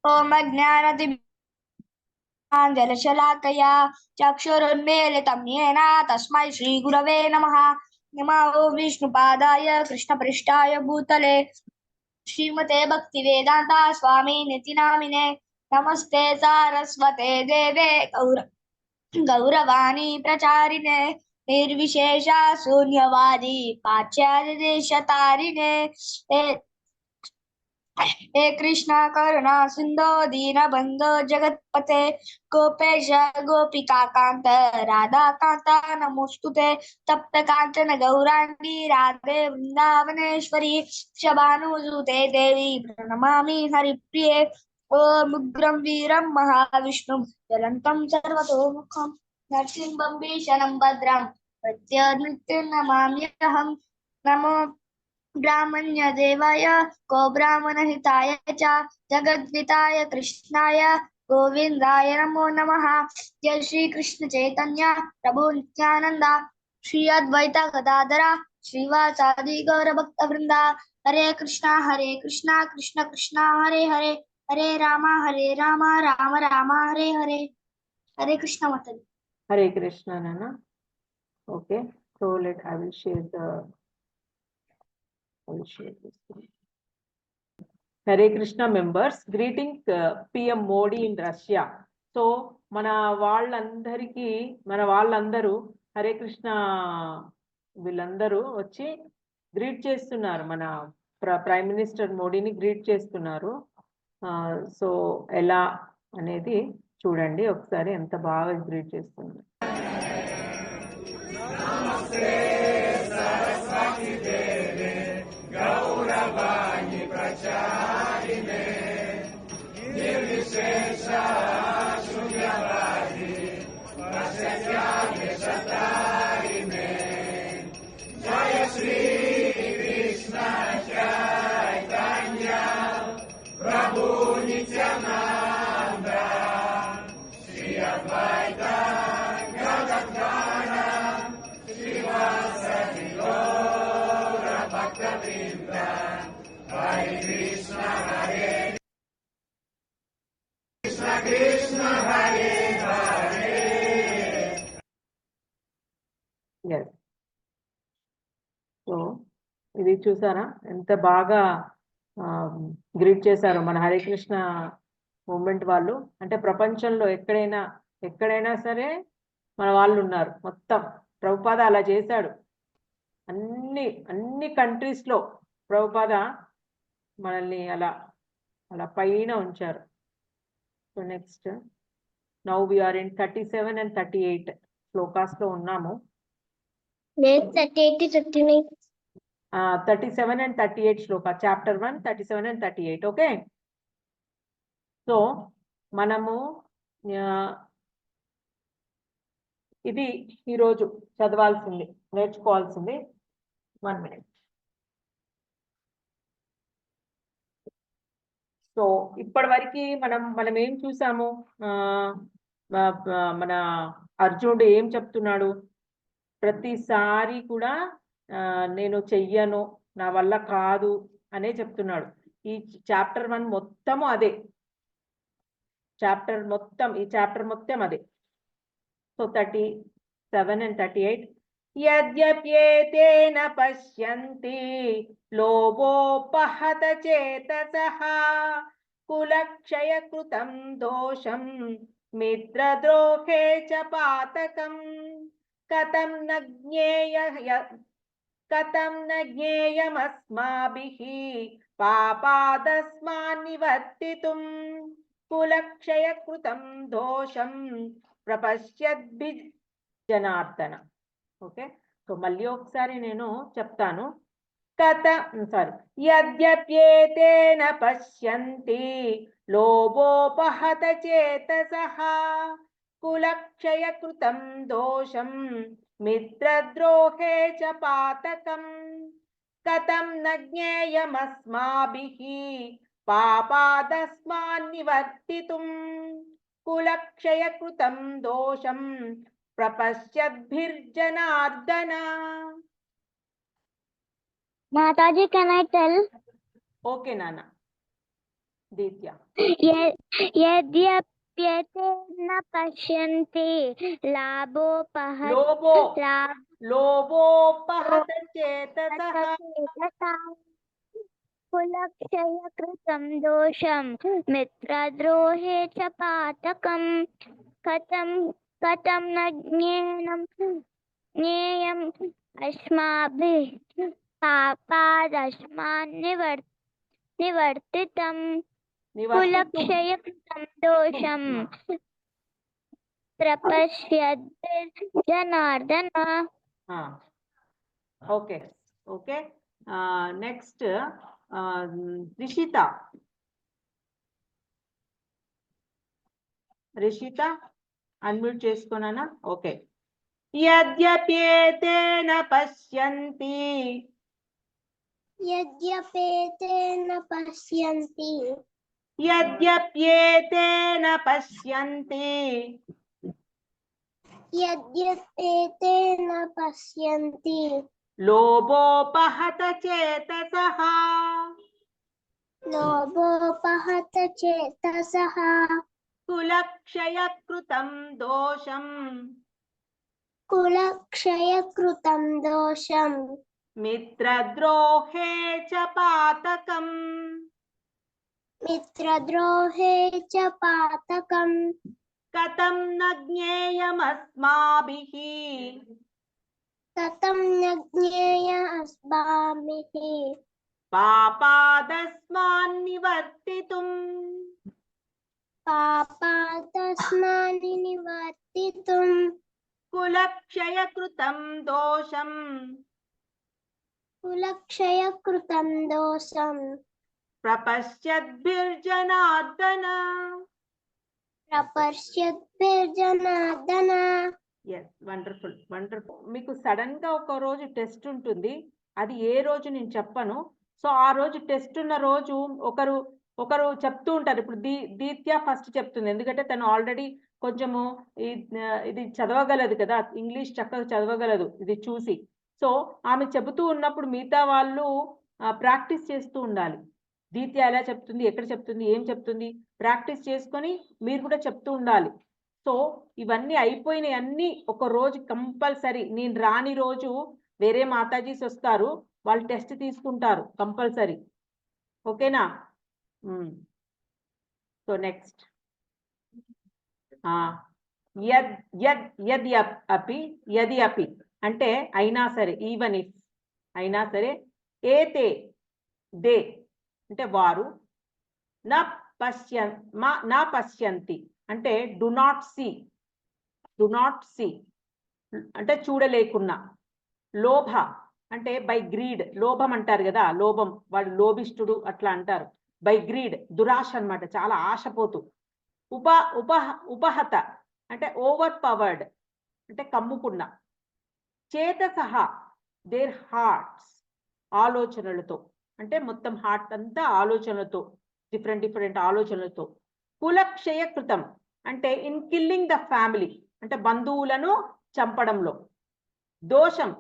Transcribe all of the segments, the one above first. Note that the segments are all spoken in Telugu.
ओम ज्ञानदीपाञ्जनशलाकया चक्षुरुन्मीलितं येन तस्मै श्रीगुरवे नमः। नमो विष्णुपादाय कृष्णपृष्ठाय भूतले श्रीमते भक्तिवेदान्ता स्वामी निति नामिने। नमस्ते सारस्वते देवे गौरवाणी प्रचारिणे निर्विशेषा शून्यवादी पाश्चात्यदेशतारिणे। हे कृष्णा करुणा सिंधो दीनबंधो जगत्पते गोपेश गोपिका कांत राधा कांता नमोस्तुते तप्त कांचन गौरांगी राधे वृंदावनेश्वरी शबानुसुते देवी प्रणमामि हरिप्रिये। ओम उग्रं वीरं महाविष्णुं ज्वलन्तं सर्वतोमुखं नरसिंहं भीषणं भद्रं प्रत्यनृत्यं नमाम्यहम्। नमो ब्राह्मण्यदेवाय गो ब्राह्मणहिताय च जगद्विताय कृष्णाय गोविन्दाय नमो नमः। जय श्री कृष्ण चैतन्य प्रभु नित्यानंद श्री अद्वैत गदाधरा श्रीवासादि गौर भक्त वृंदा। हरे कृष्णा कृष्ण कृष्णा हरे हरे हरे राम राम राम हरे हरे। हरे कृष्ण माता। हरे कृष्णा नाना. Okay, so I will share this. Hare Krishna members, greeting PM Modi in Russia. So మన వాళ్ళందరూ హరే కృష్ణ వీళ్ళందరూ వచ్చి గ్రీట్ చేస్తున్నారు. మన ప్రైమ్ మినిస్టర్ మోడీని గ్రీట్ చేస్తున్నారు. సో ఎలా అనేది చూడండి ఒకసారి, ఎంత బాగా గ్రీట్ చేస్తున్నారు. ఎస్, సో ఇది చూసారా ఎంత బాగా గ్రీట్ చేశారు మన హరే కృష్ణ మూమెంట్ వాళ్ళు. అంటే ప్రపంచంలో ఎక్కడైనా సరే మన వాళ్ళు ఉన్నారు. మొత్తం ప్రభుపాద అలా చేశాడు. అన్ని కంట్రీస్ లో ప్రభుపాద మనల్ని అలా పైన ఉంచారు. So next now we are in 37 and 38 shlokas లో ఉన్నాము. 37 and 38 shloka, chapter 1 37 and 38. Okay, so మనము ఇది ఈరోజు చదవాల్సింది, నేర్చుకోవాల్సింది. 1 minute. సో ఇప్పటి వరకు మనం ఏం చూసాము? మన అర్జునుడు ఏం చెప్తున్నాడు? ప్రతిసారి కూడా నేను చెయ్యను, నా వల్ల కాదు అనే చెప్తున్నాడు. ఈ చాప్టర్ 1 మొత్తము అదే, ఈ చాప్టర్ మొత్తం అదే. So 37 and 38. యద్యప్యేతేన పశ్యంతి లోభోపహత చేతసః కులక్షయకృతం దోషం మిత్రద్రోహే చ పాతకం కథం న జ్ఞేయమస్మాభిః పాపాదస్మాన్ నివర్తితుం కులక్షయకృతం దోషం ప్రపశ్యద్భి జనార్దన. ఓకే, సో మళ్ళీ ఒకసారి నేను చెప్తాను. యద్యప్యేతేన పశ్యంతి లోభోపహత చేతసః కులక్షయకృతం దోషం మిత్రద్రోహే చ పాతకం కథం న జ్ఞేయమస్మాభిః పాపాదస్మాన్ నివర్తితుం కులక్షయకృతం దోషం ప్రపశ్యద్భిర్జనార్దన. Mataji, can I tell? Okay, Nana. దీత్య. యద్యప్యతే న పశ్యంతి లోభోపహత చేతసః కులక్షయకృతం దోషం మిత్రద్రోహే చ పాతకం కథం న జ్ఞేయం అస్మాభిః పాపాదస్మాన్ నివర్తితం కులక్షయకృతం దోషం ప్రపశ్యద్భిర్జనార్దన. Okay okay. Next Rishita. Rishita unmute చేసుకోనా? ఓకే. యద్యప్యేతేన పశ్యంతి యద్యపేతేన పశ్యంతి యద్యప్యేతేన పశ్యంతి యద్యపేతేన పశ్యంతి లోభోపహత చేతసః లోభోపహత చేతసః కులక్షయకృతం దోషం కులక్షయకృతం దోషం మిత్రద్రోహే చ పాతకం మిత్రద్రోహే చ పాతకం కథం న జ్ఞేయమస్మాభిః కథం న జ్ఞేయ అస్మాభిః పాపాదస్మాన్ నివర్తితుం పాపాదస్మాన్ నివర్తితుం కులక్షయకృతం దోషం కులక్షయకృతం దోషం ప్రపశ్యద్భిర్జనార్దన. ప్రపశ్యద్భిర్జనార్దన. Yes, wonderful wonderful. మీకు సడన్ గా ఒక రోజు టెస్ట్ ఉంటుంది, అది ఏ రోజు నేను చెప్పను. సో ఆ రోజు టెస్ట్ ఉన్న రోజు ఒకరు చెప్తూ ఉంటారు. ఇప్పుడు దీత్య ఫస్ట్ చెప్తుంది, ఎందుకంటే తను ఆల్రెడీ కొంచెము ఇది చదవగలదు కదా, ఇంగ్లీష్ చక్కగా చదవగలదు ఇది చూసి. సో ఆమె చెబుతూ ఉన్నప్పుడు మిగతా వాళ్ళు ప్రాక్టీస్ చేస్తూ ఉండాలి. దీత్య ఎలా చెప్తుంది, ఎక్కడ చెప్తుంది, ఏం చెప్తుంది, ప్రాక్టీస్ చేసుకొని మీరు కూడా చెప్తూ ఉండాలి. సో ఇవన్నీ అయిపోయినాయి అన్నీ ఒక రోజు కంపల్సరీ. నేను రాని రోజు వేరే మాతాజీస్ వస్తారు, వాళ్ళు టెస్ట్ తీసుకుంటారు కంపల్సరీ. ఓకేనా? సో నెక్స్ట్ యది అపి అంటే అయినా సరే, ఈవెన్ ఇఫ్ అయినా సరే, ఏతే దే అంటే వారు, నా పశ్యంతి అంటే డు నాట్ సీ అంటే చూడలేకున్నా. లోభ అంటే బై గ్రీడ్, లోభం అంటారు కదా, లోభం, వాడు లోభిష్ఠుడు అట్లా అంటారు. బై గ్రీడ్ దురాశ అన్నమాట, చాలా ఆశపోతూ. ఉపహత అంటే ఓవర్ పవర్డ్ అంటే కమ్ముకున్న. చేతసహ దేర్ హార్ట్స్ ఆలోచనలతో, అంటే మొత్తం హార్ట్ అంతా ఆలోచనలతో, డిఫరెంట్ ఆలోచనలతో. కులక్షయకృతం అంటే ఇన్ కిల్లింగ్ ద ఫ్యామిలీ అంటే బంధువులను చంపడంలో. దోషం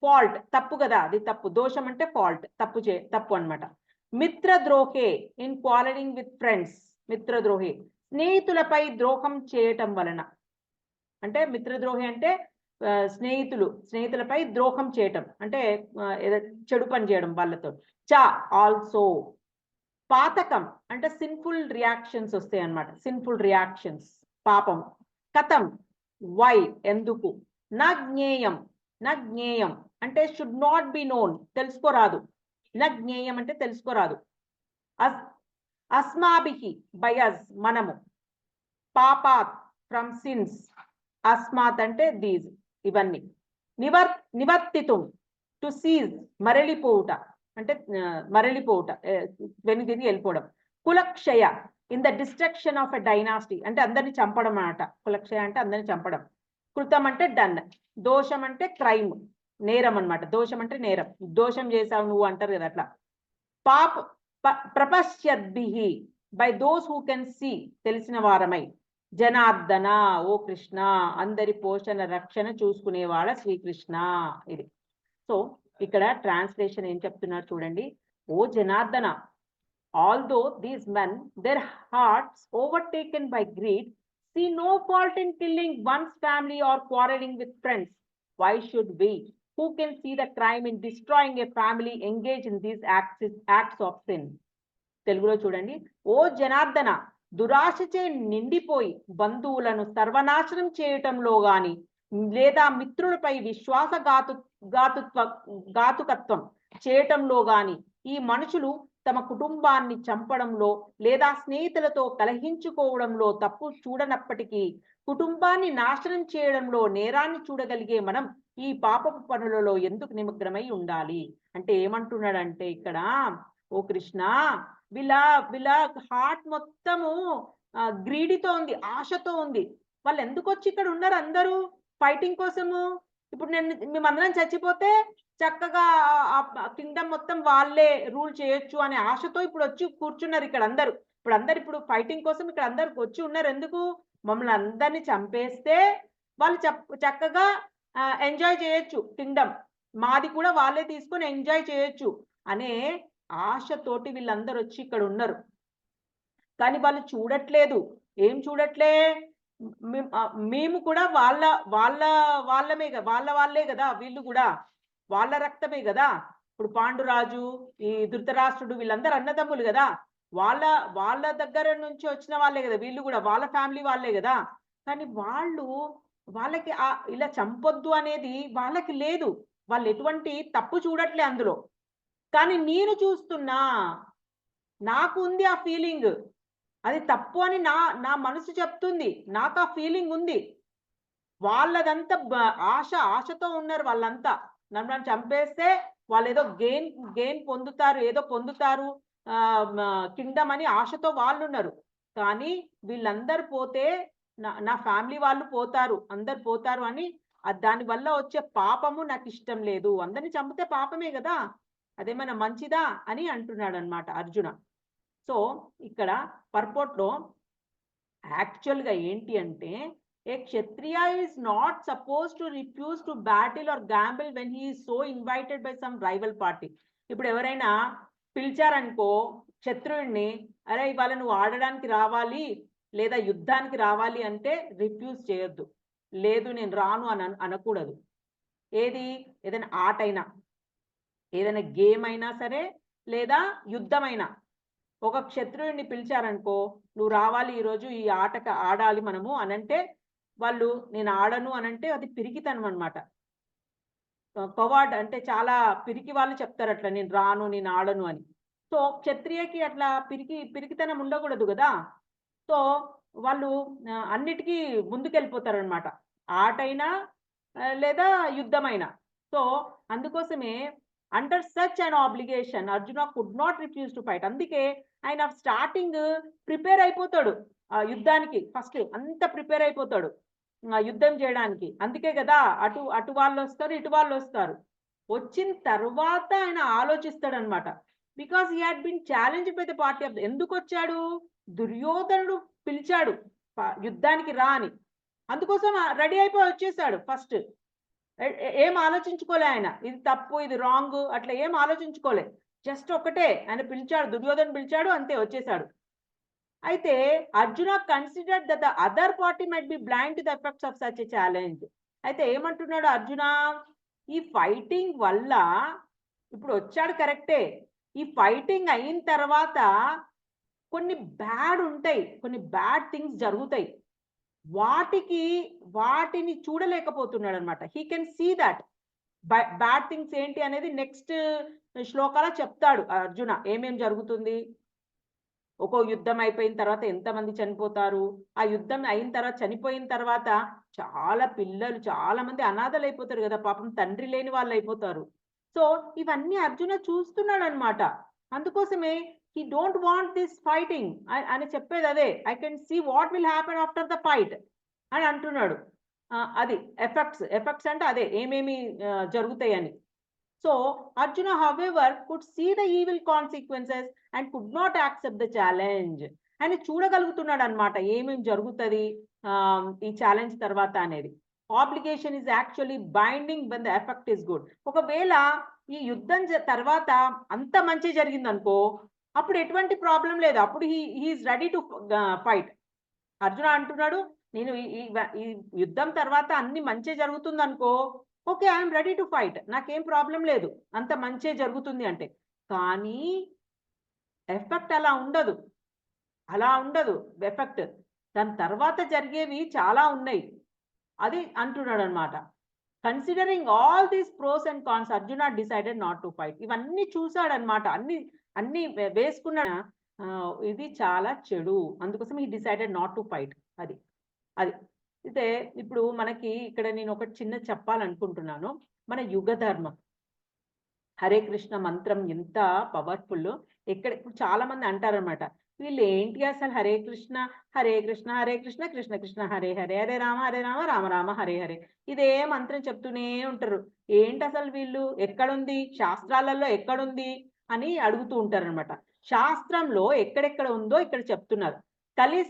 ఫాల్ట్, తప్పు కదా, అది తప్పు. దోషం అంటే ఫాల్ట్, తప్పు అన్నమాట. మిత్రద్రోహే ఇన్ క్వాలిటింగ్ విత్ ఫ్రెండ్స్. మిత్రద్రోహే స్నేహితులపై ద్రోహం చేయటం వలన. అంటే మిత్రద్రోహి అంటే స్నేహితులపై ద్రోహం చేయటం అంటే చెడు పని చేయడం వాళ్ళతో. చా ఆల్సో. పాతకం అంటే సిన్ఫుల్ రియాక్షన్స్ వస్తాయి అన్నమాట, సిన్ఫుల్ రియాక్షన్స్, పాపం. కథం వై ఎందుకు. నా జ్ఞేయం అంటే షుడ్ నాట్ బి నోన్, తెలుసుకోరాదు. నా జ్ఞేయం అంటే తెలుసుకోరాదు. అస్మాభిహి బయస్ మనము. పాపాత్ ఫ్రమ్ సిన్స్. అస్మాత్ అంటే దీస్ ఇవన్నీ. నివర్తితుం టు సీజ్ మరలిపోవుట అంటే మరలిపోవుట, వెనుదిరిగి వెళ్ళిపోవడం. కులక్షయ in the destruction of a dynasty అంటే అందరిని చంపడం అన్నమాట. కులక్షయ అంటే అందరిని చంపడం. కృతం అంటే డన్. దోషం అంటే క్రైమ్, నేరం అన్నమాట. దోషం అంటే నేరం, దోషం చేసావు నువ్వు అంటారు కదా అట్లా. ప్రపశ్యద్భిః by those who can see తెలిసిన వారమై. జనార్దన ఓ కృష్ణ అందరి పోషణ రక్షణ చూసుకునేవాడ శ్రీకృష్ణ. ఇది. సో ఇక్కడ ట్రాన్స్లేషన్ ఏం చెప్తున్నారు చూడండి. ఓ Janardhana, Although these men, their hearts overtaken by greed, see no fault in killing one's family or quarreling with friends. Why should we, who can see the crime in destroying a family, engage in these acts of sin? తెలుగులో చూడండి. ఓ జనార్దన, దురాశచే నిండిపోయి బంధువులను సర్వనాశనం చేయటంలో గాని లేదా మిత్రులపై ఘాతుకత్వం చేయటంలో గాని ఈ మనుషులు తమ కుటుంబాన్ని చంపడంలో లేదా స్నేహితులతో కలహించుకోవడంలో తప్పు చూడనప్పటికీ కుటుంబాన్ని నాశనం చేయడంలో నేరాన్ని చూడగలిగే మనం ఈ పాపపు పనులలో ఎందుకు నిమగ్నమై ఉండాలి? అంటే ఏమంటున్నాడంటే ఇక్కడ, ఓ కృష్ణ, వీళ్ళ హార్ట్ మొత్తము గ్రీడీతో ఉంది, ఆశతో ఉంది. వాళ్ళు ఎందుకు వచ్చి ఇక్కడ ఉన్నారు? అందరూ ఫైటింగ్ కోసము. ఇప్పుడు మేమందరం చచ్చిపోతే చక్కగా కింగ్డమ్ మొత్తం వాళ్ళే రూల్ చేయొచ్చు అనే ఆశతో ఇప్పుడు వచ్చి కూర్చున్నారు ఇక్కడ అందరూ. ఇప్పుడు ఫైటింగ్ కోసం ఇక్కడ అందరు వచ్చి ఉన్నారు. ఎందుకు? మమ్మల్ని అందరినీ చంపేస్తే వాళ్ళు చక్కగా ఎంజాయ్ చేయొచ్చు, కింగ్డమ్ మాది కూడా వాళ్ళే తీసుకొని ఎంజాయ్ చేయొచ్చు అనే ఆశతోటి వీళ్ళందరూ వచ్చి ఇక్కడ ఉన్నారు. కానీ వాళ్ళు చూడట్లేదు. ఏం చూడట్లే? మేము కూడా వాళ్ళమే కదా, వాళ్ళే కదా, వీళ్ళు కూడా వాళ్ళ రక్తమే కదా. ఇప్పుడు పాండురాజు, ఈ ధృతరాష్ట్రుడు, వీళ్ళందరూ అన్నదమ్ములు కదా, వాళ్ళ దగ్గర నుంచి వచ్చిన వాళ్ళే కదా, వీళ్ళు కూడా వాళ్ళ ఫ్యామిలీ వాళ్ళే కదా. కానీ వాళ్ళకి ఇలా చంపొద్దు అనేది వాళ్ళకి లేదు. వాళ్ళు ఎటువంటి తప్పు చూడట్లే అందులో. కానీ నేను చూస్తున్నా, నాకు ఉంది ఆ ఫీలింగ్, అది తప్పు అని నా మనసు చెప్తుంది, నాకు ఆ ఫీలింగ్ ఉంది. వాళ్ళదంతా ఆశతో ఉన్నారు. వాళ్ళంతా నన్ను చంపేస్తే వాళ్ళు ఏదో గెయిన్ పొందుతారు, ఏదో పొందుతారు కింగ్డమ్ అని ఆశతో వాళ్ళు ఉన్నారు. కానీ వీళ్ళందరూ పోతే నా ఫ్యామిలీ వాళ్ళు పోతారు, అందరు పోతారు అని దాని వల్ల వచ్చే పాపము నాకు ఇష్టం లేదు. అందరిని చంపితే పాపమే కదా, అదేమైనా మంచిదా అని అంటున్నాడు అనమాట అర్జున. సో ఇక్కడ పర్పోర్ట్లో యాక్చువల్గా ఏంటి అంటే, a kshatriya is not suppose to refuse to battle or gamble when he is so invited by some rival party. ఇప్పుడు ఎవరైనా పిలిచారనుకో క్షత్రుడిని, అరే ఇవాళ నువ్వు ఆడడానికి రావాలి లేదా యుద్ధానికి రావాలి అంటే రిఫ్యూజ్ చేయొద్దు, లేదు నేను రాను అని అనకూడదు. ఏదైనా ఆట అయినా, ఏదైనా గేమ్ అయినా సరే, లేదా యుద్ధమైనా, ఒక క్షత్రుడిని పిలిచారనుకో, నువ్వు రావాలి ఈరోజు ఈ ఆడాలి మనము అనంటే, వాళ్ళు నేను ఆడను అనంటే అది పిరికితనం అనమాట. కవార్డ్ అంటే చాలా పిరికి వాళ్ళు చెప్తారు అట్లా, నేను రాను, నేను ఆడను అని. సో క్షత్రియకి అట్లా పిరికితనం ఉండకూడదు కదా. సో వాళ్ళు అన్నిటికీ ముందుకెళ్ళిపోతారు అనమాట, ఆటైనా లేదా యుద్ధమైనా. సో అందుకోసమే under such an obligation Arjuna could not refuse to fight. అందుకే ఆయన స్టార్టింగ్ ప్రిపేర్ అయిపోతాడు యుద్ధానికి, ఫస్ట్ అంతా ప్రిపేర్ అయిపోతాడు యుద్ధం చేయడానికి. అందుకే కదా అటు వాళ్ళు వస్తారు, ఇటు వాళ్ళు వస్తారు. వచ్చిన తర్వాత ఆయన ఆలోచిస్తాడు అనమాట. Because he had been challenged by the party of. ఎందుకు వచ్చాడు? దుర్యోధనుడు పిలిచాడు యుద్ధానికి రా అని, అందుకోసం రెడీ అయిపోయి వచ్చేసాడు. ఫస్ట్ ఏం ఆలోచించుకోలే ఆయన, ఇది తప్పు ఇది రాంగ్ అట్లా ఏం ఆలోచించుకోలే. జస్ట్ ఒకటే, ఆయన పిలిచాడు, దుర్యోధను పిలిచాడు, అంతే వచ్చేసాడు. అయితే Arjuna considered that the other party might be blind to the effects of such a challenge. అయితే ఏమంటున్నాడు అర్జున, ఈ ఫైటింగ్ వల్ల ఇప్పుడు వచ్చాడు కరెక్టే, ఈ ఫైటింగ్ అయిన తర్వాత కొన్ని బ్యాడ్ ఉంటాయి, కొన్ని బ్యాడ్ థింగ్స్ జరుగుతాయి, వాటిని చూడలేకపోతున్నాడు అనమాట. He can see that bad things ఏంటి అనేది నెక్స్ట్ శ్లోకాలో చెప్తాడు అర్జున, ఏమేం జరుగుతుంది. ఒక్కో యుద్ధం అయిపోయిన తర్వాత ఎంతమంది చనిపోతారు, ఆ యుద్ధం అయిన తర్వాత చనిపోయిన తర్వాత చాలా పిల్లలు చాలా మంది అనాథలు అయిపోతారు కదా, పాపం తండ్రి లేని వాళ్ళు అయిపోతారు. సో ఇవన్నీ అర్జున చూస్తున్నాడు అనమాట. అందుకోసమే he don't want this fighting అని చెప్పేది అదే. I can see what will happen after the fight అని అంటున్నాడు. అది ఎఫెక్ట్స్ అంటే అదే ఏమేమి జరుగుతాయి అని. So Arjuna however could see the evil consequences and could not accept the challenge. ఆయన చూడగలుగుతున్నాడు అనమాట ఏమేమి జరుగుతుంది ఈ ఛాలెంజ్ తర్వాత అనేది. Obligation is actually binding when the effect is good. ఒకవేళ ఈ యుద్ధం తర్వాత అంత మంచి జరిగింది అనుకో, అప్పుడు ఎటువంటి ప్రాబ్లం లేదు, అప్పుడు he's ready to fight. Arjuna అంటున్నాడు, నేను ఈ యుద్ధం తర్వాత అన్ని మంచి జరుగుతుంది అనుకో, okay I'm ready to fight, నాకేం ప్రాబ్లం లేదు, అంత మంచి జరుగుతుంది అంటే. కానీ ఎఫెక్ట్ అలా ఉండదు, ఎఫెక్ట్. దాని తర్వాత జరిగేవి చాలా ఉన్నాయి, అది అంటున్నాడు అనమాట. Considering all these pros and cons Arjuna decided not to fight. ఇవన్నీ చూసాడనమాట, అన్ని వేసుకున్న ఇది చాలా చెడు, అందుకోసం ఈ డిసైడెడ్ నాట్ టు ఫైట్. అది అయితే ఇప్పుడు మనకి ఇక్కడ నేను ఒకటి చిన్న చెప్పాలనుకుంటున్నాను. మన యుగ ధర్మం హరే కృష్ణ మంత్రం ఎంత పవర్ఫుల్. ఇప్పుడు చాలా మంది అంటారనమాట, వీళ్ళు ఏంటి అసలు హరే కృష్ణ హరే కృష్ణ హరే కృష్ణ కృష్ణ కృష్ణ హరే హరే, హరే రామ రామ రామ హరే హరే, ఇదే మంత్రం చెప్తూనే ఉంటారు. ఏంటి అసలు వీళ్ళు, ఎక్కడుంది శాస్త్రాలలో, ఎక్కడుంది అని అడుగుతూ ఉంటారు అనమాట. శాస్త్రంలో ఎక్కడెక్కడ ఉందో ఇక్కడ చెప్తున్నారు. కలి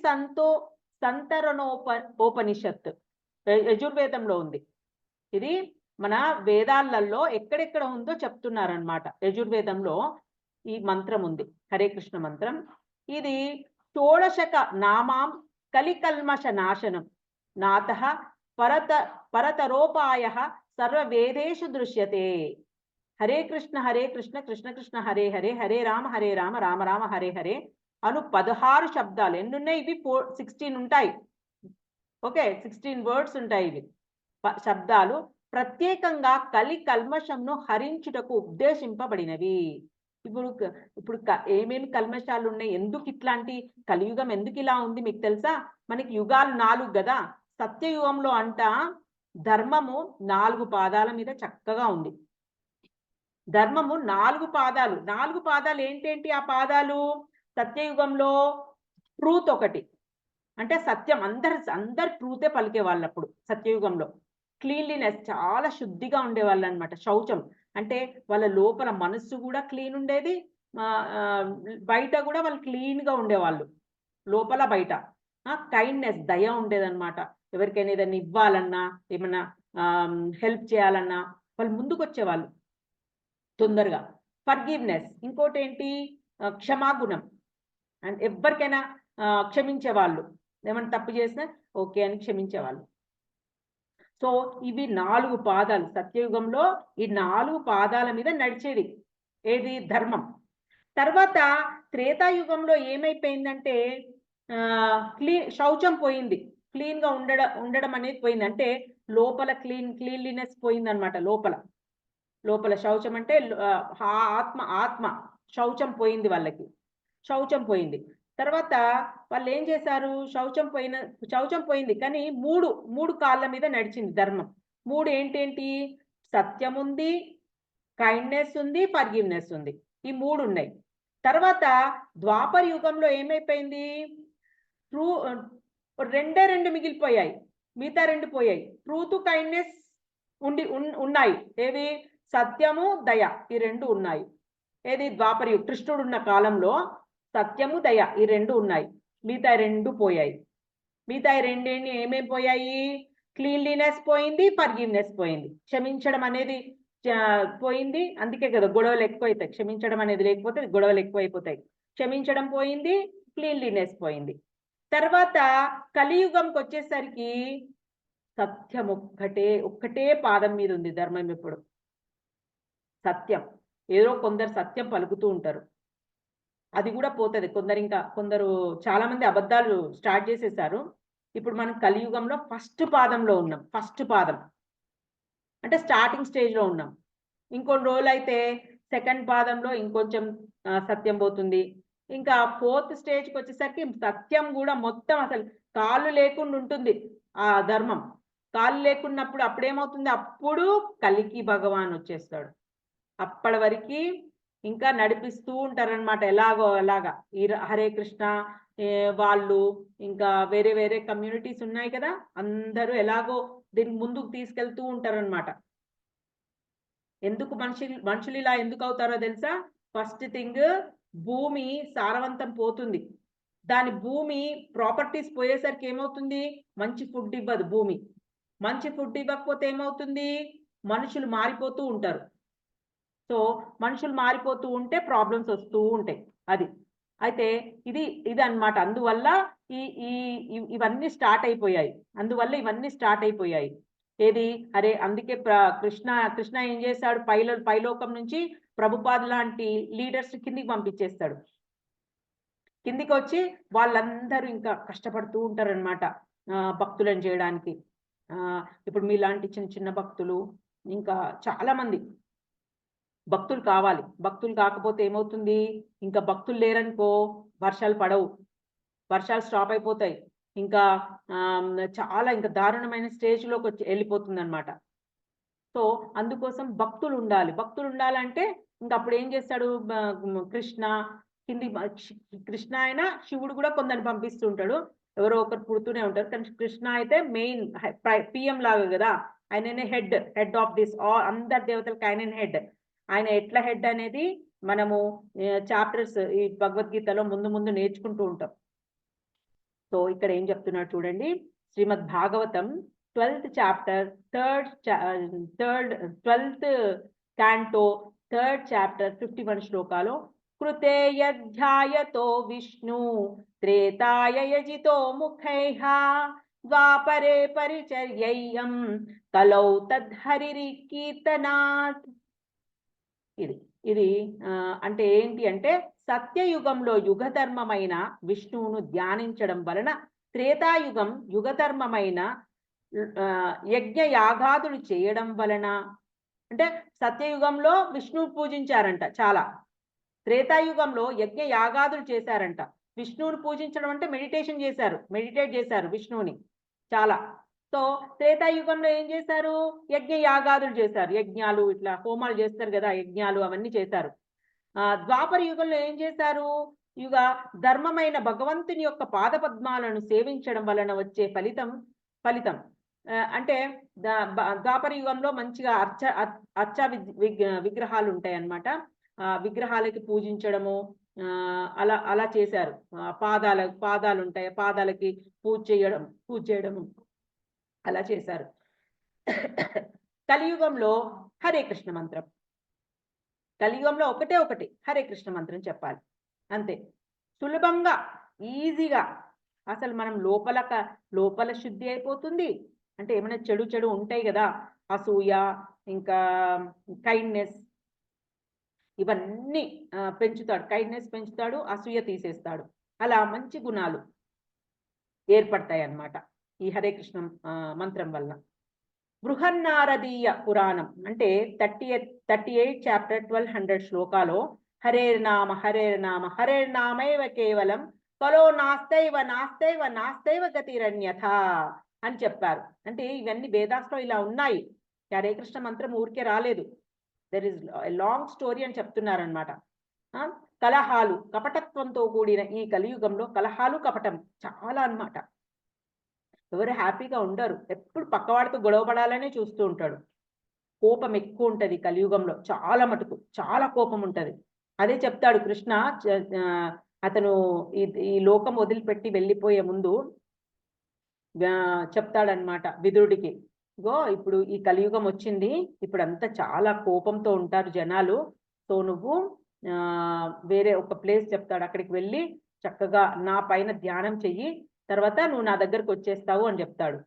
సంతరణోపనిషత్ యజుర్వేదంలో ఉంది. ఇది మన వేదాలలో ఎక్కడెక్కడ ఉందో చెప్తున్నారనమాట. యజుర్వేదంలో ఈ మంత్రం ఉంది, హరే కృష్ణ మంత్రం. ఇది షోడశక నామాం కలికల్మష నాశనం నాథః పరతరోపాయ సర్వవేదేషు దృశ్యతే. హరే కృష్ణ కృష్ణ కృష్ణ హరే హరే, హరే రామ రామ రామ హరే హరే అను 16 శబ్దాలు. ఎన్నున్నాయి ఇవి? 16 ఉంటాయి. ఓకే, 16 వర్డ్స్ ఉంటాయి. ఇవి శబ్దాలు ప్రత్యేకంగా కలి కల్మషంను హరించుటకు ఉద్దేశింపబడినవి. ఇప్పుడు ఏమేమి కల్మషాలు ఉన్నాయి, ఎందుకు ఇట్లాంటి కలియుగం ఎందుకు ఇలా ఉంది మీకు తెలుసా? మనకి యుగాలు 4 కదా. సత్యయుగంలో అంట ధర్మము 4 పాదాల మీద చక్కగా ఉంది. ధర్మము 4 పాదాలు. 4 పాదాలు ఏంటేంటి ఆ పాదాలు? సత్యయుగంలో ట్రూత్ ఒకటి, అంటే సత్యం, అందరు ట్రూతే పలికే వాళ్ళు అప్పుడు సత్యయుగంలో. క్లీన్లీనెస్, చాలా శుద్ధిగా ఉండేవాళ్ళు అనమాట. శౌచం అంటే వాళ్ళ లోపల మనస్సు కూడా క్లీన్ ఉండేది, బయట కూడా వాళ్ళు క్లీన్ గా ఉండేవాళ్ళు, లోపల బయట. కైండ్నెస్, దయ ఉండేదన్నమాట. ఎవరికైనా ఏదైనా ఇవ్వాలన్నా, ఏమన్నా హెల్ప్ చేయాలన్నా వాళ్ళు ముందుకు వచ్చేవాళ్ళు తొందరగా. ఫర్గివ్నెస్, ఇంకోటి ఏంటి? క్షమాగుణం, అండ్ ఎవరికైనా క్షమించేవాళ్ళు, ఏమైనా తప్పు చేసినా ఓకే అని క్షమించేవాళ్ళు. సో ఇవి 4 పాదాలు. సత్యయుగంలో ఈ 4 పాదాల మీద నడిచేది ఏది? ధర్మం. తర్వాత త్రేతాయుగంలో ఏమైపోయిందంటే శౌచం పోయింది, క్లీన్ గా ఉండడం అనేది పోయింది. అంటే లోపల క్లీన్లీనెస్ పోయింది అనమాట. లోపల శౌచం అంటే ఆత్మ శౌచం పోయింది, వాళ్ళకి శౌచం పోయింది. తర్వాత వాళ్ళు ఏం చేశారు? శౌచం పోయింది, కానీ మూడు కాళ్ళ మీద నడిచింది ధర్మం. 3 ఏంటేంటి? సత్యం ఉంది, కైండ్నెస్ ఉంది, ఫర్గివ్నెస్ ఉంది. ఈ 3 ఉన్నాయి. తర్వాత ద్వాపర యుగంలో ఏమైపోయింది? రెండే మిగిలిపోయాయి, మిగతా 2 పోయాయి. ట్రూత్, కైండ్నెస్ ఉన్నాయి. ఏది? సత్యము, దయ, ఈ 2 ఉన్నాయి. ఏది? ద్వాపర యుగం, కృష్ణుడు ఉన్న కాలంలో సత్యము, దయ ఈ 2 ఉన్నాయి. మిగతా 2 పోయాయి. మిగతా 2 ఏమేమి పోయాయి? క్లీన్లీనెస్ పోయింది, ఫర్గివ్నెస్ పోయింది, క్షమించడం అనేది పోయింది. అందుకే కదా గొడవలు ఎక్కువైతాయి. క్షమించడం అనేది లేకపోతే గొడవలు ఎక్కువైపోతాయి. క్షమించడం పోయింది, క్లీన్లీనెస్ పోయింది. తర్వాత కలియుగంకి వచ్చేసరికి సత్యం ఒక్కటే పాదం మీద ఉంది ధర్మం. ఇప్పుడు సత్యం, ఏదో కొందరు సత్యం పలుకుతూ ఉంటారు, అది కూడా పోతుంది. కొందరు చాలా మంది అబద్ధాలు స్టార్ట్ చేసేసారు. ఇప్పుడు మనం కలియుగంలో ఫస్ట్ పాదంలో ఉన్నాం. ఫస్ట్ పాదం అంటే స్టార్టింగ్ స్టేజ్ లో ఉన్నాం. ఇంకొన్ని రోజులు అయితే సెకండ్ పాదంలో ఇంకొంచెం సత్యం పోతుంది. ఇంకా 4th స్టేజ్కి వచ్చేసరికి సత్యం కూడా మొత్తం అసలు కాళ్ళు లేకుండా ఉంటుంది ఆ ధర్మం. కాళ్ళు లేకున్నప్పుడు అప్పుడేమవుతుంది? అప్పుడు కలికి భగవాన్ వచ్చేస్తాడు. అప్పటి వరకు ఇంకా నడిపిస్తూ ఉంటారనమాట. ఎలాగో అలాగా ఈ హరే కృష్ణ వాళ్ళు, ఇంకా వేరే కమ్యూనిటీస్ ఉన్నాయి కదా, అందరూ ఎలాగో దీన్ని ముందుకు తీసుకెళ్తూ ఉంటారనమాట. ఎందుకు మనుషులు ఇలా ఎందుకు అవుతారో తెలుసా? ఫస్ట్ థింగ్, భూమి సారవంతం పోతుంది. దాని భూమి ప్రాపర్టీస్ పోయేసరికి ఏమవుతుంది? మంచి ఫుడ్ ఇవ్వదు భూమి. మంచి ఫుడ్ ఇవ్వకపోతే ఏమవుతుంది? మనుషులు మారిపోతూ ఉంటారు. సో మనుషులు మారిపోతూ ఉంటే ప్రాబ్లమ్స్ వస్తూ ఉంటాయి. అది అయితే ఇది అన్నమాట. అందువల్ల ఇవన్నీ స్టార్ట్ అయిపోయాయి. ఏది అరే అందుకే కృష్ణ ఏం చేశాడు, పైలోకం నుంచి ప్రభుపాద్ లాంటి లీడర్స్ కిందికి పంపించేస్తాడు. కిందికి వచ్చి వాళ్ళందరూ ఇంకా కష్టపడుతూ ఉంటారనమాట భక్తులను చేయడానికి. ఇప్పుడు మీలాంటి చిన్న చిన్న భక్తులు, ఇంకా చాలా మంది భక్తులు కావాలి. భక్తులు కాకపోతే ఏమవుతుంది, ఇంకా భక్తులు లేరనుకో వర్షాలు పడవు, వర్షాలు స్టాప్ అయిపోతాయి, ఇంకా చాలా ఇంకా దారుణమైన స్టేజ్లోకి వచ్చి వెళ్ళిపోతుంది అనమాట. సో అందుకోసం భక్తులు ఉండాలంటే ఇంకా అప్పుడు ఏం చేస్తాడు కృష్ణ కృష్ణ అయినా శివుడు కూడా కొందరిని పంపిస్తూ ఉంటాడు, ఎవరో ఒకరు పుడుతూనే ఉంటారు. కానీ కృష్ణ అయితే మెయిన్ పిఎం లాగా కదా, ఆయననే హెడ్ ఆఫ్ దిస్ అందరి దేవతలకు ఆయననే హెడ్. ఆయన ఎట్లా హెడ్ అనేది మనము చాప్టర్స్ ఈ భగవద్గీతలో ముందు నేర్చుకుంటూ ఉంటాం. సో ఇక్కడ ఏం చెప్తున్నాడు చూడండి, Srimad Bhagavatam 12th chapter 12th canto 3rd chapter 51 శ్లోకాలో కృతే యధ్యాయతో విష్ణు త్రేతాయ యజితో ముఖైః ద్వాపరే పరిచర్యయం కలౌ తద్హరి కీర్తనాత్. ఇది అంటే ఏంటి అంటే సత్యయుగంలో యుగధర్మమైన విష్ణువును ధ్యానించడం వలన త్రేతాయుగం యుగధర్మమైన యజ్ఞ యాగాదులు చేయడం వలన, అంటే సత్యయుగంలో విష్ణువు పూజించారంట చాలా, త్రేతాయుగంలో యజ్ఞ యాగాదులు చేశారంట. విష్ణువుని పూజించడం అంటే మెడిటేట్ చేశారు విష్ణువుని చాలా. సో త్రేతాయుగంలో ఏం చేశారు, యజ్ఞ యాగాదులు చేశారు, యజ్ఞాలు ఇట్లా హోమాలు చేస్తారు కదా, యజ్ఞాలు అవన్నీ చేశారు. ద్వాపర యుగంలో ఏం చేశారు, యుగ ధర్మమైన భగవంతుని యొక్క పాదపద్మాలను సేవించడం వలన వచ్చే ఫలితం అంటే ద్వాపర యుగంలో మంచిగా అర్చ విగ్రహాలు ఉంటాయి అన్నమాట. విగ్రహాలకి పూజించడము అలా చేశారు. పాదాలు ఉంటాయి, పాదాలకి పూజ చేయడము అలా చేశారు. కలియుగంలో హరే కృష్ణ మంత్రం, కలియుగంలో ఒకటి హరే కృష్ణ మంత్రం చెప్పాలి అంతే. సులభంగా ఈజీగా అసలు మనం లోపల శుద్ధి అయిపోతుంది. అంటే ఏమైనా చెడు ఉంటాయి కదా, అసూయ, ఇంకా కైండ్నెస్, ఇవన్నీ పెంచుతాడు. కైండ్నెస్ పెంచుతాడు, అసూయ తీసేస్తాడు. అలా మంచి గుణాలు ఏర్పడతాయి అన్నమాట ఈ హరే కృష్ణ మంత్రం వల్ల. బృహన్నారదీయ పురాణం అంటే 38 చాప్టర్ 1200 శ్లోకాలో హరేర్నామ హరేర్నామైవ కేవలం కలో నాస్తైవ గతిరన్యథ అని చెప్పారు. అంటే ఇవన్నీ వేదాస్లో ఇలా ఉన్నాయి. హరే కృష్ణ మంత్రం ఊరికే రాలేదు, దెర్ ఇస్ లాంగ్ స్టోరీ అని చెప్తున్నారనమాట. కలహాలు, కపటత్వంతో కూడిన ఈ కలియుగంలో కలహాలు, కపటం చాలా అన్నమాట. ఎవరు హ్యాపీగా ఉండరు, ఎప్పుడు పక్కవాడితో గొడవపడాలనే చూస్తూ ఉంటాడు. కోపం ఎక్కువ ఉంటది కలియుగంలో, చాలా మటుకు చాలా కోపం ఉంటది. అదే చెప్తాడు కృష్ణ. అతను ఈ లోకం వదిలిపెట్టి వెళ్ళిపోయే ముందు చెప్తాడనమాట విదురుడికి, ఇప్పుడు ఈ కలియుగం వచ్చింది, ఇప్పుడు అంతా చాలా కోపంతో ఉంటారు జనాలు. సో నువ్వు వేరే ఒక ప్లేస్ చెప్తాడు, అక్కడికి వెళ్ళి చక్కగా నా పైన ధ్యానం చెయ్యి, తర్వాత నువ్వు నా దగ్గరకు వచ్చేస్తావు అని చెప్తాడు.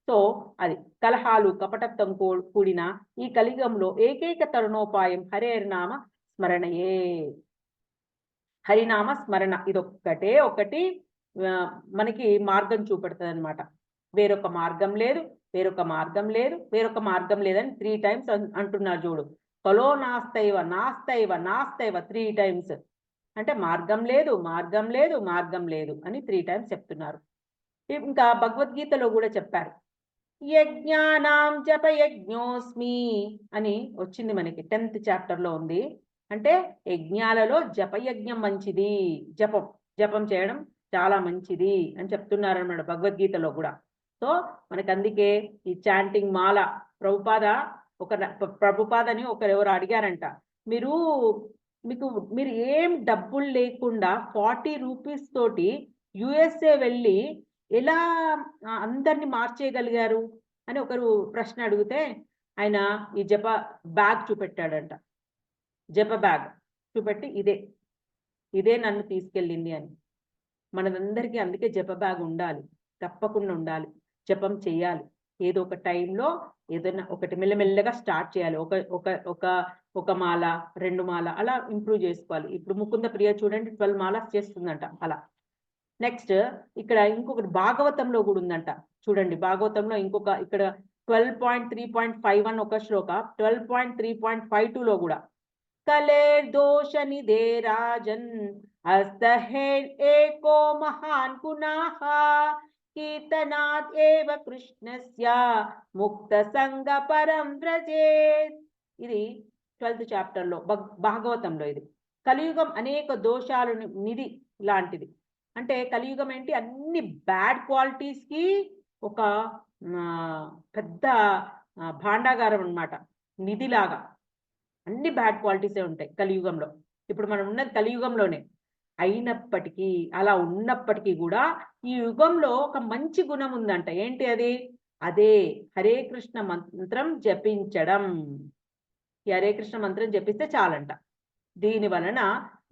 సో అది కలహాలు, కపటత్వం కూడిన ఈ కలియుగంలో ఏకైక తరుణోపాయం హరినామ స్మరణయే. హరినామ స్మరణ ఒకటి మనకి మార్గం చూపెడుతుంది అనమాట. వేరొక మార్గం లేదు లేదని 3 times అంటున్నారు చూడు. కలో నాస్తైవ 3 times అంటే మార్గం లేదు అని 3 times చెప్తున్నారు. ఇంకా భగవద్గీతలో కూడా చెప్పారు, యజ్ఞానాం జప యజ్ఞోస్మి అని వచ్చింది మనకి 10th చాప్టర్లో ఉంది. అంటే యజ్ఞాలలో జపయజ్ఞం మంచిది, జపం చేయడం చాలా మంచిది అని చెప్తున్నారన్నమాట భగవద్గీతలో కూడా. సో మనకి అందుకే ఈ చాంటింగ్ మాల ప్రభుపాదని ఎవరు అడిగారంట, మీరు ఏం డబ్బులు లేకుండా 40 రూపీస్ తోటి USA వెళ్ళి ఎలా అందరిని మార్చేయగలిగారు అని ఒకరు ప్రశ్న అడిగితే ఆయన ఈ జప బ్యాగ్ చూపెట్టాడంట. జప బ్యాగ్ చూపెట్టి ఇదే ఇదే నన్ను తీసుకెళ్ళింది అని. మనదందరికీ అందుకే జప బ్యాగ్ ఉండాలి, తప్పకుండా ఉండాలి. జపం చేయాలి, ఏదో ఒక టైంలో ఏదైనా ఒకటి మెల్లమెల్లగా స్టార్ట్ చేయాలి. ఒక ఒక ఒక ఒక మాల, 2 మాల అలా ఇంప్రూవ్ చేసుకోవాలి. ఇప్పుడు ముకుంద ప్రియ చూడండి 12 మాలస్ చేస్తుందంట అలా. నెక్స్ట్ ఇక్కడ ఇంకొకటి భాగవతంలో కూడా ఉందంట చూడండి. భాగవతంలో ఇంకొక ఇక్కడ 12.3.51 ఒక శ్లోక, 12.3.52లో కూడా కలేర్ దోష నిదే రాజన్ అస్తహేర్ ఏకో మహాన్ పునః కీర్తనాత్ ఏవ కృష్ణస్య ముక్త సంగ పరం వ్రజేత్. ఇది 12th చాప్టర్లో భాగవతంలో. ఇది కలియుగం అనేక దోషాలు నిధి లాంటిది. అంటే కలియుగం ఏంటి, అన్ని బ్యాడ్ క్వాలిటీస్కి ఒక పెద్ద భాండాగారం అన్నమాట, నిధిలాగా. అన్ని బ్యాడ్ క్వాలిటీసే ఉంటాయి కలియుగంలో. ఇప్పుడు మనం ఉన్నది కలియుగంలోనే. అయినప్పటికీ అలా ఉన్నప్పటికీ కూడా ఈ యుగంలో ఒక మంచి గుణం ఉందంట. ఏంటి అది? అదే హరే కృష్ణ మంత్రం జపించడం. ఈ హరే కృష్ణ మంత్రం జపిస్తే చాలంట. దీని వలన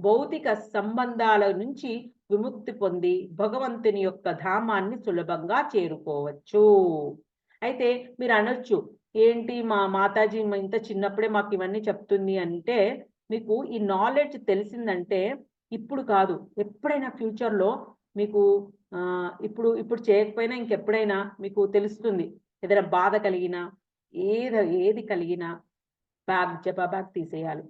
భౌతిక సంబంధాల నుంచి విముక్తి పొంది భగవంతుని యొక్క ధామాన్ని సులభంగా చేరుకోవచ్చు. అయితే మీరు అనొచ్చు, ఏంటి మా మాతాజీ ఇంత చిన్నప్పుడే మాకు ఇవన్నీ చెప్తుంది అంటే, మీకు ఈ నాలెడ్జ్ తెలిసిందంటే ఇప్పుడు కాదు, ఎప్పుడైనా ఫ్యూచర్లో మీకు ఇప్పుడు చేయకపోయినా ఇంకెప్పుడైనా మీకు తెలుస్తుంది. ఏదైనా బాధ కలిగినా ఏది కలిగినా జప బ్యాగ్ తీసేయాలి.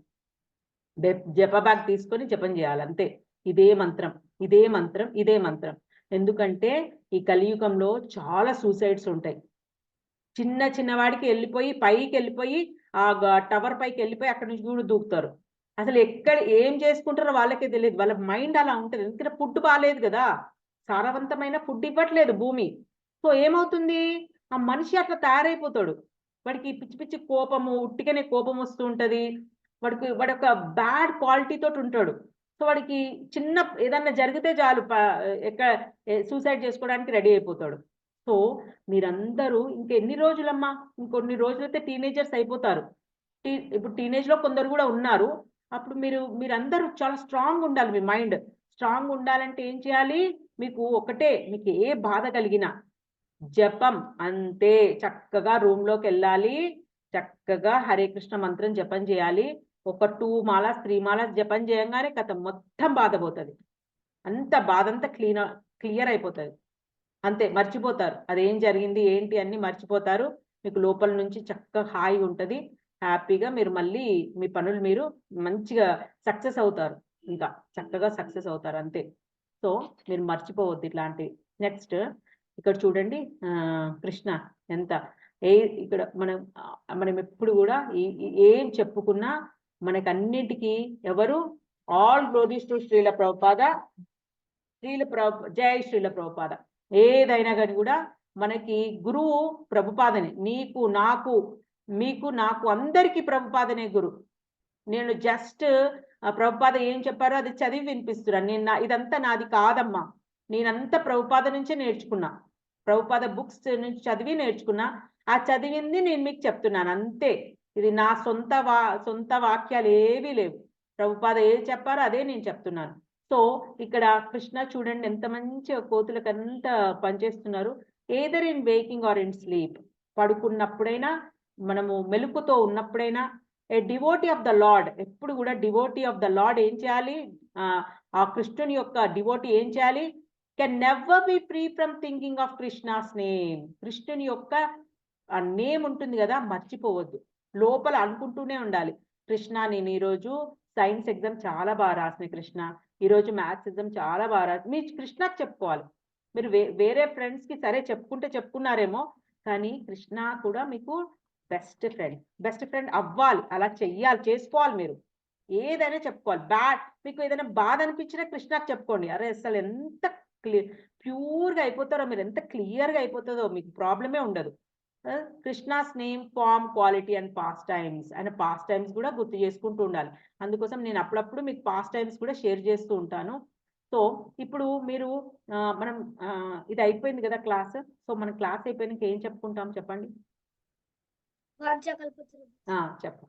జప బ్యాగ్ తీసుకొని జపం చేయాలి అంతే. ఇదే మంత్రం, ఇదే మంత్రం, ఇదే మంత్రం. ఎందుకంటే ఈ కలియుగంలో చాలా సూసైడ్స్ ఉంటాయి. చిన్న వాడికి వెళ్ళిపోయి పైకి వెళ్ళిపోయి ఆ టవర్ పైకి వెళ్ళిపోయి అక్కడి నుంచి కూడా దూకుతారు. అసలు ఎక్కడ ఏం చేసుకుంటారో వాళ్ళకే తెలియదు. వాళ్ళ మైండ్ అలా ఉంటుంది. ఎందుకంటే ఫుడ్ బాగాలేదు కదా, సారవంతమైన ఫుడ్ ఇవ్వట్లేదు భూమి. సో ఏమవుతుంది, ఆ మనిషి అట్లా తయారైపోతాడు. వాడికి పిచ్చి పిచ్చి కోపము, ఉట్టిగానే కోపం వస్తూ ఉంటుంది. వాడి ఒక బ్యాడ్ క్వాలిటీ తోటి ఉంటాడు. సో వాడికి చిన్న ఏదన్నా జరిగితే చాలు ఎక్కడ సూసైడ్ చేసుకోవడానికి రెడీ అయిపోతాడు. సో మీరందరూ ఇంకెన్ని రోజులమ్మా, ఇంకొన్ని రోజులైతే టీనేజర్స్ అయిపోతారు. ఇప్పుడు టీనేజ్ లో కొందరు కూడా ఉన్నారు. అప్పుడు మీరందరూ చాలా స్ట్రాంగ్ ఉండాలి. మీ మైండ్ స్ట్రాంగ్ ఉండాలంటే ఏం చేయాలి? మీకు ఒకటే, మీకు ఏ బాధ కలిగినా జపం అంతే. చక్కగా రూమ్ లోకి వెళ్ళాలి, చక్కగా హరే కృష్ణ మంత్రం జపం చేయాలి. ఒక 2 మాలాస్ 3 మాలాస్ జపం చేయంగానే కథ మొత్తం బాధ పోతుంది. అంత బాధ అంతా క్లియర్ అయిపోతుంది. అంతే, మర్చిపోతారు అదేం జరిగింది ఏంటి అన్ని మర్చిపోతారు. మీకు లోపల నుంచి చక్కగా హాయి ఉంటుంది. హ్యాపీగా మీరు మళ్ళీ మీ పనులు మీరు మంచిగా సక్సెస్ అవుతారు. ఇంకా చక్కగా సక్సెస్ అవుతారు అంతే. సో మీరు మర్చిపోవద్దు ఇట్లాంటివి. నెక్స్ట్ ఇక్కడ చూడండి, కృష్ణ ఎంత ఇక్కడ మనం ఎప్పుడు కూడా ఏం చెప్పుకున్నా మనకన్నిటికీ ఎవరు, all glories to Srila Prabhupada. జై శ్రీల ప్రభుపాద. ఏదైనా కానీ కూడా మనకి గురువు ప్రభుపాదనే. నీకు నాకు మీకు నాకు అందరికీ ప్రభుపాదనే గురు. నేను జస్ట్ ప్రభుపాద ఏం చెప్పారో అది చదివి వినిపిస్తున్నాను. ఇదంతా నాది కాదమ్మా, నేనంతా ప్రభుపాద నుంచే నేర్చుకున్నా. ప్రభుపాద బుక్స్ నుంచి చదివి నేర్చుకున్నా. ఆ చదివింది నేను మీకు చెప్తున్నాను అంతే. ఇది నా సొంత వాక్యాలు ఏవీ లేవు. ప్రభుపాద ఏది చెప్పారో అదే నేను చెప్తున్నాను. సో ఇక్కడ కృష్ణ చూడండి ఎంత మంచిగా కోతులకు అంతా పనిచేస్తున్నారు. Either in waking or in sleep, పడుకున్నప్పుడైనా మనము మెలుకుతో ఉన్నప్పుడైనా a devotee of the lord. ఎప్పుడు కూడా డివోటీ ఆఫ్ ద లార్డ్ ఏం చేయాలి, ఆ కృష్ణుని యొక్క డివోటీ ఏం చేయాలి, can never be free from thinking of Krishna's name. కృష్ణుని యొక్క నేమ్ ఉంటుంది కదా, మర్చిపోవద్దు. లోపల అనుకుంటూనే ఉండాలి, కృష్ణ నేను ఈరోజు సైన్స్ ఎగ్జామ్ చాలా బాగా రాసిన, కృష్ణ ఈరోజు మ్యాథ్స్ ఎగ్జామ్ చాలా బాగా రాసిన. మీరు కృష్ణకి చెప్పుకోవాలి. మీరు వేరే ఫ్రెండ్స్కి సరే చెప్పుకున్నారేమో, కానీ కృష్ణ కూడా మీకు బెస్ట్ ఫ్రెండ్ అవ్వాలి. అలా చేసుకోవాలి. మీరు ఏదైనా చెప్పుకోవాలి. మీకు ఏదైనా బాధ అనిపించినా కృష్ణకి చెప్పుకోండి. అరే అసలు ఎంత ప్యూర్గా అయిపోతారో మీరు, ఎంత క్లియర్గా అయిపోతుందో మీకు ప్రాబ్లమే ఉండదు. Krishna's name, fame, quality and pastimes. And pastimes కూడా గుర్తు చేసుకుంటూ ఉండాలి. అందుకోసం నేను అప్పుడప్పుడు మీకు పాస్ట్ టైమ్స్ కూడా షేర్ చేస్తూ ఉంటాను. సో ఇప్పుడు మీరు మనం ఇది అయిపోయింది కదా క్లాస్. సో మన క్లాస్ అయిపోయినాక ఏం చెప్పుకుంటాం చెప్పండి. వాంఛా కల్పతరు. చెప్పండి.